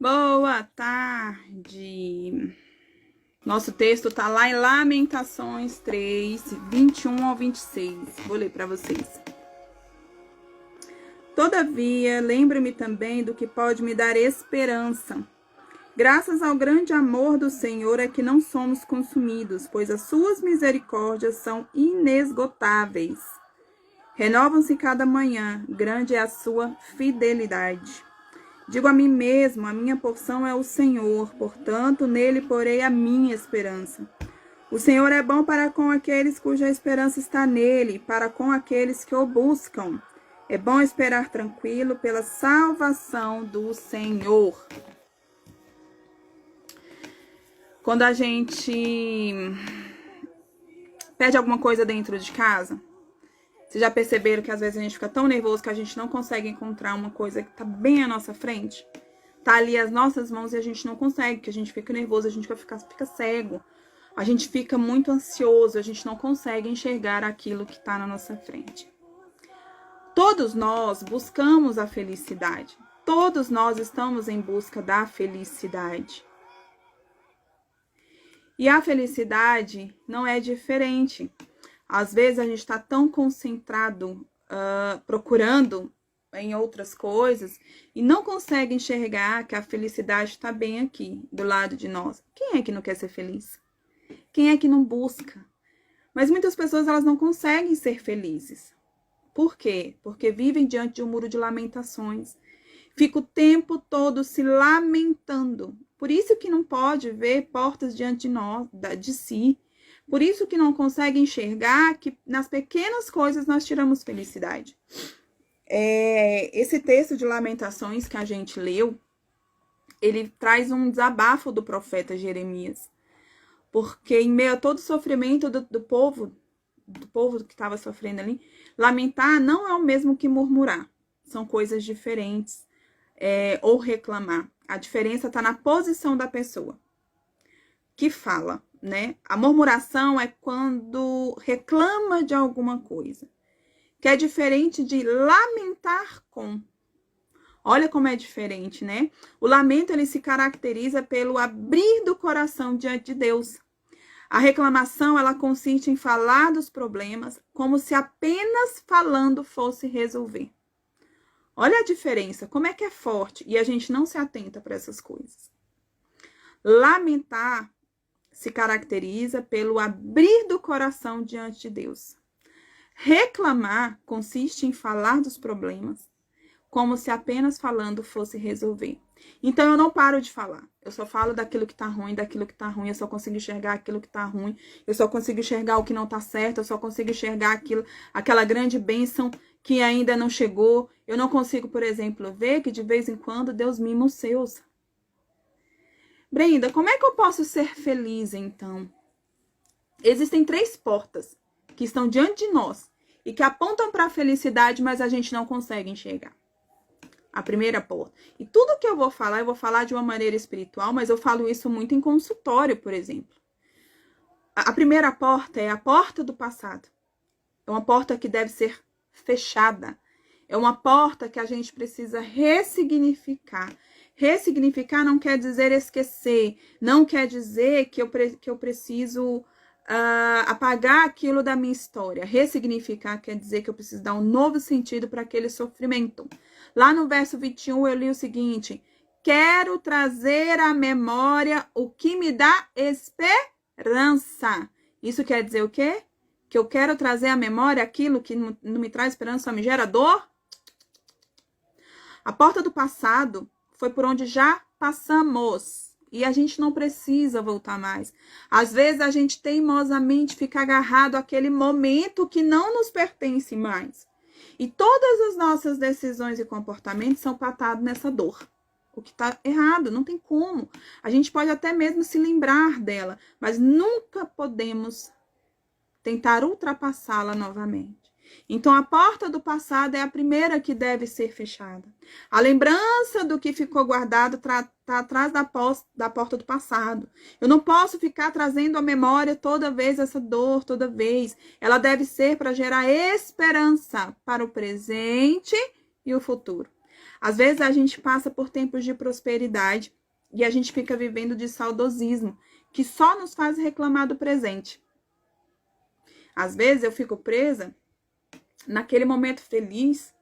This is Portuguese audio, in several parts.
Boa tarde. Nosso texto tá lá em Lamentações 3, 21 ao 26. Vou ler para vocês. Todavia, lembro-me também do que pode me dar esperança. Graças ao grande amor do Senhor é que não somos consumidos, pois as suas misericórdias são inesgotáveis. Renovam-se cada manhã, grande é a sua fidelidade. Digo a mim mesmo, a minha porção é o Senhor, portanto, nele porei a minha esperança. O Senhor é bom para com aqueles cuja esperança está nele, para com aqueles que o buscam. É bom esperar tranquilo pela salvação do Senhor. Quando a gente pede alguma coisa dentro de casa, vocês já perceberam que às vezes a gente fica tão nervoso que a gente não consegue encontrar uma coisa que tá bem à nossa frente? Tá ali as nossas mãos e a gente não consegue, que a gente fica nervoso, a gente fica cego. A gente fica muito ansioso, a gente não consegue enxergar aquilo que tá na nossa frente. Todos nós buscamos a felicidade. Todos nós estamos em busca da felicidade. E a felicidade não é diferente. Às vezes a gente está tão concentrado procurando em outras coisas e não consegue enxergar que a felicidade está bem aqui, do lado de nós. Quem é que não quer ser feliz? Quem é que não busca? Mas muitas pessoas elas não conseguem ser felizes. Por quê? Porque vivem diante de um muro de lamentações. Fica o tempo todo se lamentando. Por isso que não pode ver portas diante de si. Por isso que não consegue enxergar que nas pequenas coisas nós tiramos felicidade. Esse texto de Lamentações que a gente leu, ele traz um desabafo do profeta Jeremias. Porque em meio a todo o sofrimento do povo que estava sofrendo ali, lamentar não é o mesmo que murmurar. São coisas diferentes. Ou reclamar. A diferença está na posição da pessoa que fala, né? A murmuração é quando reclama de alguma coisa, que é diferente de lamentar com. Olha como é diferente, né? O lamento, ele se caracteriza pelo abrir do coração diante de Deus. A reclamação, ela consiste em falar dos problemas como se apenas falando fosse resolver. Olha a diferença, como é que é forte e a gente não se atenta para essas coisas. Lamentar se caracteriza pelo abrir do coração diante de Deus. Reclamar consiste em falar dos problemas como se apenas falando fosse resolver. Então eu não paro de falar. Eu só falo daquilo que tá ruim, eu só consigo enxergar aquilo que tá ruim, eu só consigo enxergar o que não tá certo, eu só consigo enxergar aquela grande bênção que ainda não chegou. Eu não consigo, por exemplo, ver que de vez em quando Deus mima os seus. Brenda, como é que eu posso ser feliz, então? Existem 3 portas que estão diante de nós e que apontam para a felicidade, mas a gente não consegue enxergar. A primeira porta. E tudo que eu vou falar de uma maneira espiritual, mas eu falo isso muito em consultório, por exemplo. A primeira porta é a porta do passado. É uma porta que deve ser fechada. É uma porta que a gente precisa ressignificar. Ressignificar não quer dizer esquecer, não quer dizer que eu preciso apagar aquilo da minha história. Ressignificar quer dizer que eu preciso dar um novo sentido para aquele sofrimento. Lá no verso 21 eu li o seguinte: quero trazer à memória o que me dá esperança. Isso quer dizer o quê? Que eu quero trazer à memória aquilo que não me traz esperança, só me gera dor? A porta do passado foi por onde já passamos. E a gente não precisa voltar mais. Às vezes a gente teimosamente fica agarrado àquele momento que não nos pertence mais. E todas as nossas decisões e comportamentos são pautados nessa dor. O que está errado, não tem como. A gente pode até mesmo se lembrar dela, mas nunca podemos tentar ultrapassá-la novamente. Então, a porta do passado é a primeira que deve ser fechada. A lembrança do que ficou guardado está atrás da porta do passado. Eu não posso ficar trazendo à memória toda vez essa dor, toda vez. Ela deve ser para gerar esperança para o presente e o futuro. Às vezes a gente passa por tempos de prosperidade e a gente fica vivendo de saudosismo, que só nos faz reclamar do presente. Às vezes eu fico presa naquele momento feliz,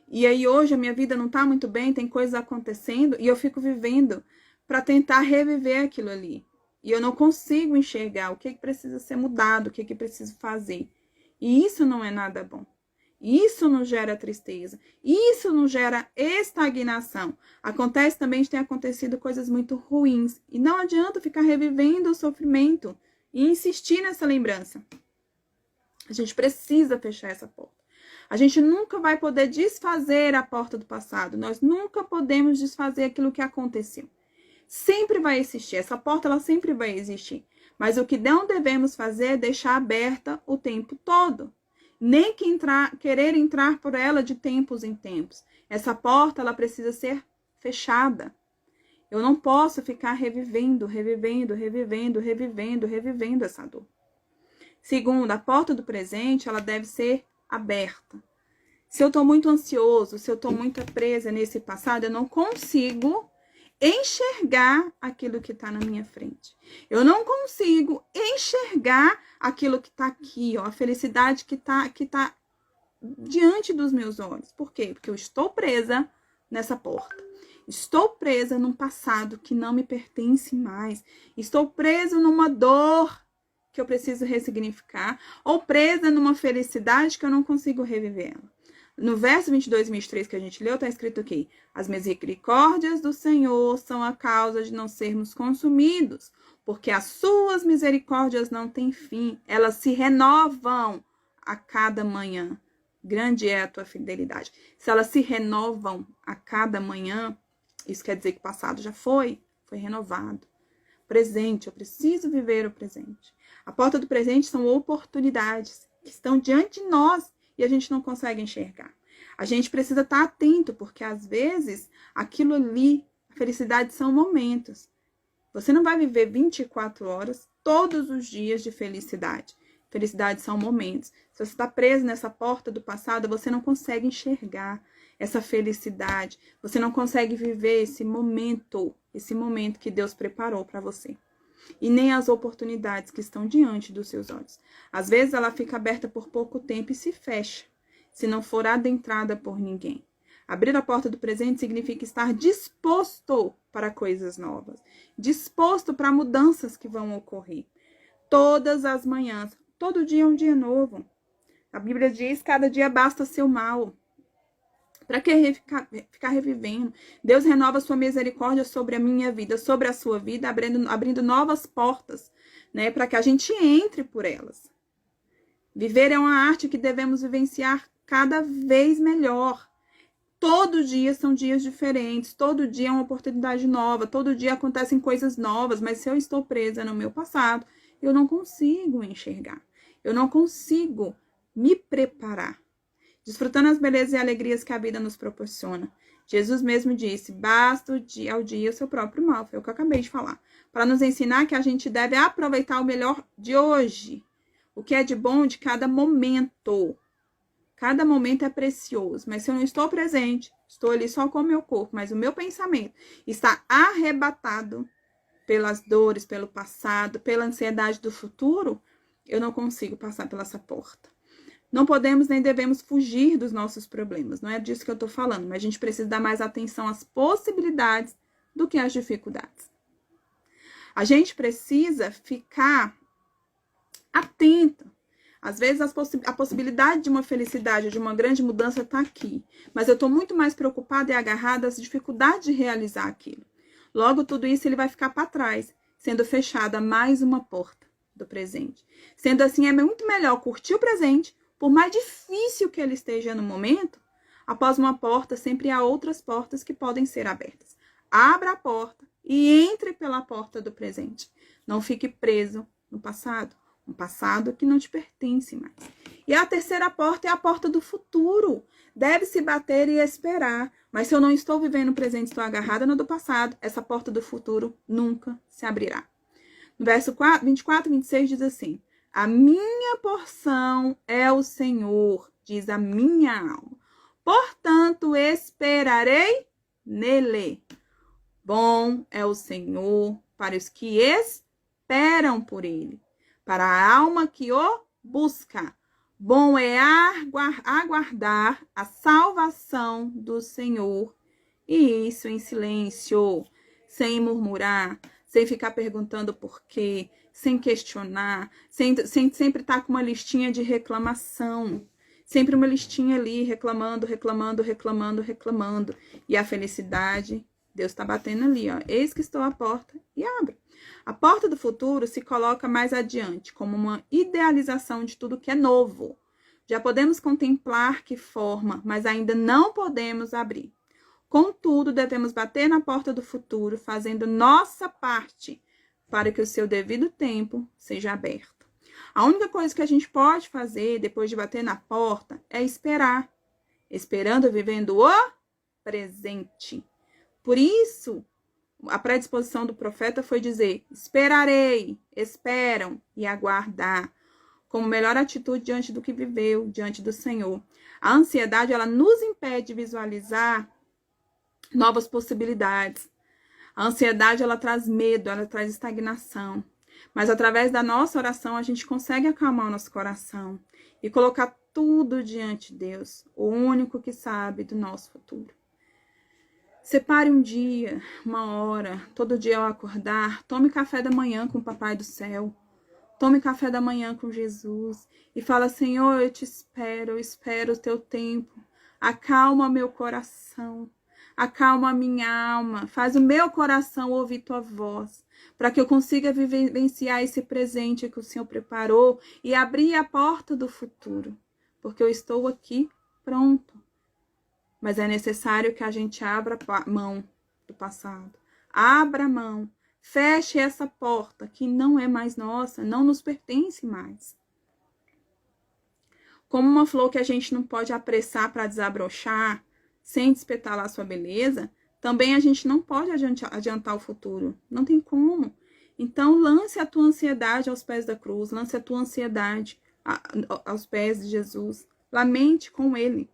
e aí hoje a minha vida não tá muito bem, tem coisas acontecendo, e eu fico vivendo para tentar reviver aquilo ali. E eu não consigo enxergar o que precisa ser mudado, o que preciso fazer. E isso não é nada bom. Isso não gera tristeza. Isso não gera estagnação. Acontece também de ter acontecido coisas muito ruins. E não adianta ficar revivendo o sofrimento e insistir nessa lembrança. A gente precisa fechar essa porta. A gente nunca vai poder desfazer a porta do passado. Nós nunca podemos desfazer aquilo que aconteceu. Sempre vai existir. Essa porta, ela sempre vai existir. Mas o que não devemos fazer é deixar aberta o tempo todo. Nem que querer entrar por ela de tempos em tempos. Essa porta, ela precisa ser fechada. Eu não posso ficar revivendo essa dor. Segundo, a porta do presente, ela deve ser aberta. Se eu estou muito ansioso, se eu estou muito presa nesse passado, eu não consigo enxergar aquilo que está na minha frente. Eu não consigo enxergar aquilo que está aqui, ó, a felicidade que tá diante dos meus olhos. Por quê? Porque eu estou presa nessa porta. Estou presa num passado que não me pertence mais. Estou presa numa dor que eu preciso ressignificar, ou presa numa felicidade que eu não consigo reviver ela. No verso 22 e 23 que a gente leu, está escrito aqui: as misericórdias do Senhor são a causa de não sermos consumidos, porque as suas misericórdias não têm fim, elas se renovam a cada manhã. Grande é a tua fidelidade. Se elas se renovam a cada manhã, isso quer dizer que o passado já foi renovado. Presente, eu preciso viver o presente. A porta do presente são oportunidades que estão diante de nós e a gente não consegue enxergar. A gente precisa estar atento, porque às vezes aquilo ali, a felicidade são momentos. Você não vai viver 24 horas todos os dias de felicidade. Felicidade são momentos. Se você está preso nessa porta do passado, você não consegue enxergar essa felicidade. Você não consegue viver esse momento que Deus preparou para você. E nem as oportunidades que estão diante dos seus olhos. Às vezes ela fica aberta por pouco tempo e se fecha, se não for adentrada por ninguém. Abrir a porta do presente significa estar disposto para coisas novas, disposto para mudanças que vão ocorrer. Todas as manhãs, todo dia é um dia novo. A Bíblia diz: cada dia basta seu mal. Para que ficar revivendo? Deus renova sua misericórdia sobre a minha vida, sobre a sua vida, abrindo novas portas, né, para que a gente entre por elas. Viver é uma arte que devemos vivenciar cada vez melhor. Todo dia são dias diferentes, todo dia é uma oportunidade nova, todo dia acontecem coisas novas, mas se eu estou presa no meu passado, eu não consigo enxergar, eu não consigo me preparar. Desfrutando as belezas e alegrias que a vida nos proporciona. Jesus mesmo disse: basta ao dia o seu próprio mal. Foi o que eu acabei de falar. Para nos ensinar que a gente deve aproveitar o melhor de hoje. O que é de bom de cada momento. Cada momento é precioso. Mas se eu não estou presente, estou ali só com o meu corpo, mas o meu pensamento está arrebatado pelas dores, pelo passado, pela ansiedade do futuro, eu não consigo passar pela essa porta. Não podemos nem devemos fugir dos nossos problemas. Não é disso que eu estou falando, mas a gente precisa dar mais atenção às possibilidades do que às dificuldades. A gente precisa ficar atento. Às vezes a possibilidade de uma felicidade, de uma grande mudança está aqui. Mas eu estou muito mais preocupada e agarrada às dificuldades de realizar aquilo. Logo, tudo isso ele vai ficar para trás, sendo fechada mais uma porta do presente. Sendo assim, é muito melhor curtir o presente, por mais difícil que ele esteja no momento. Após uma porta, sempre há outras portas que podem ser abertas. Abra a porta e entre pela porta do presente. Não fique preso no passado. Um passado que não te pertence mais. E a terceira porta é a porta do futuro. Deve-se bater e esperar. Mas se eu não estou vivendo o presente, estou agarrada no do passado, essa porta do futuro nunca se abrirá. No verso 24 e 26 diz assim: a minha porção é o Senhor, diz a minha alma. Portanto, esperarei nele. Bom é o Senhor para os que esperam por ele, para a alma que o busca. Bom é aguardar a salvação do Senhor, e isso em silêncio, sem murmurar, sem ficar perguntando por quê, sem questionar, sem sempre estar com uma listinha de reclamação. Sempre uma listinha ali, reclamando. E a felicidade, Deus está batendo ali, ó. Eis que estou à porta e abro. A porta do futuro se coloca mais adiante, como uma idealização de tudo que é novo. Já podemos contemplar que forma, mas ainda não podemos abrir. Contudo, devemos bater na porta do futuro, fazendo nossa parte para que o seu devido tempo seja aberto. A única coisa que a gente pode fazer depois de bater na porta é esperar. Esperando, vivendo o presente. Por isso, a predisposição do profeta foi dizer: esperarei, esperam e aguardar, como melhor atitude diante do que viveu, diante do Senhor. A ansiedade, ela nos impede de visualizar novas possibilidades. A ansiedade, ela traz medo, ela traz estagnação. Mas através da nossa oração, a gente consegue acalmar o nosso coração e colocar tudo diante de Deus, o único que sabe do nosso futuro. Separe um dia, uma hora, todo dia ao acordar, tome café da manhã com o Papai do Céu. Tome café da manhã com Jesus e fala: Senhor, eu te espero, eu espero o teu tempo. Acalma meu coração, acalma a minha alma, faz o meu coração ouvir tua voz, para que eu consiga vivenciar esse presente que o Senhor preparou e abrir a porta do futuro, porque eu estou aqui pronto. Mas é necessário que a gente abra mão do passado, abra mão, feche essa porta que não é mais nossa, não nos pertence mais. Como uma flor que a gente não pode apressar para desabrochar, sem despetalar sua beleza, também a gente não pode adiantar o futuro. Não tem como. Então, lance a tua ansiedade aos pés da cruz, lance a tua ansiedade aos pés de Jesus. Lamente com ele.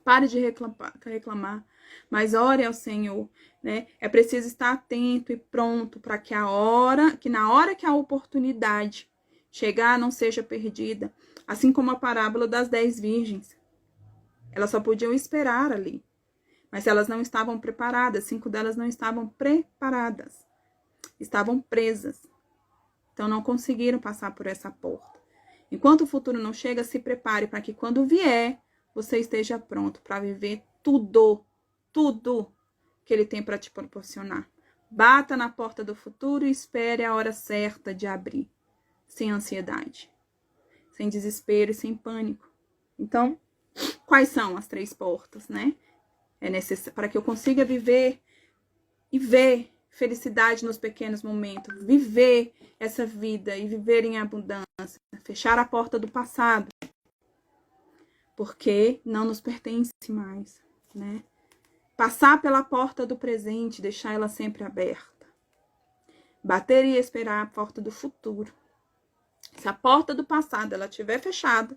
Pare de reclamar, mas ore ao Senhor, né? É preciso estar atento e pronto para que na hora que a oportunidade chegar, não seja perdida. Assim como a parábola das 10 virgens. Elas só podiam esperar ali. Mas elas não estavam preparadas, 5 delas não estavam preparadas. Estavam presas. Então não conseguiram passar por essa porta. Enquanto o futuro não chega, se prepare para que quando vier, você esteja pronto para viver tudo que ele tem para te proporcionar. Bata na porta do futuro e espere a hora certa de abrir. Sem ansiedade, sem desespero e sem pânico. Então, quais são as 3 portas, né? É necessário para que eu consiga viver e ver felicidade nos pequenos momentos, viver essa vida e viver em abundância, fechar a porta do passado, porque não nos pertence mais, né? Passar pela porta do presente, deixar ela sempre aberta. Bater e esperar a porta do futuro. Se a porta do passado ela estiver fechada,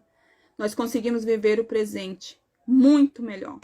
nós conseguimos viver o presente muito melhor.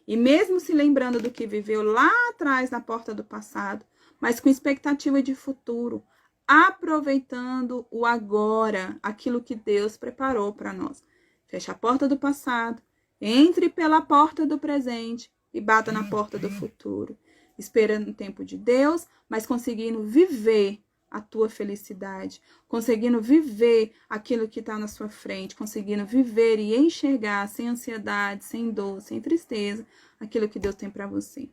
E mesmo se lembrando do que viveu lá atrás na porta do passado, mas com expectativa de futuro, aproveitando o agora, aquilo que Deus preparou para nós. Feche a porta do passado, entre pela porta do presente e bata na porta do futuro. Esperando o tempo de Deus, mas conseguindo viver a tua felicidade, conseguindo viver aquilo que está na sua frente, conseguindo viver e enxergar sem ansiedade, sem dor, sem tristeza, aquilo que Deus tem para você.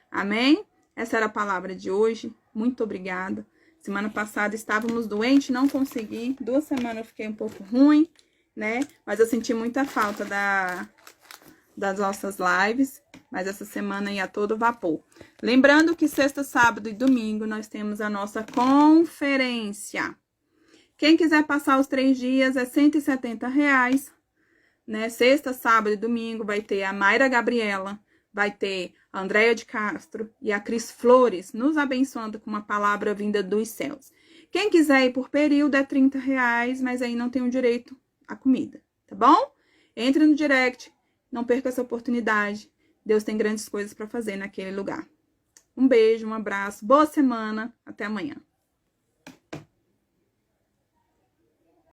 Amém? Essa era a palavra de hoje. Muito obrigada. Semana passada estávamos doentes, não consegui. 2 semanas eu fiquei um pouco ruim, né? Mas eu senti muita falta das nossas lives. Mas essa semana ia a todo vapor. Lembrando que sexta, sábado e domingo nós temos a nossa conferência. Quem quiser passar os 3 dias é R$170, né? Sexta, sábado e domingo vai ter a Mayra Gabriela, vai ter a Andréia de Castro e a Cris Flores nos abençoando com uma palavra vinda dos céus. Quem quiser ir por período é R$30, mas aí não tem o direito à comida, tá bom? Entre no direct, não perca essa oportunidade Deus tem grandes coisas para fazer naquele lugar. Um beijo, um abraço, boa semana, até amanhã.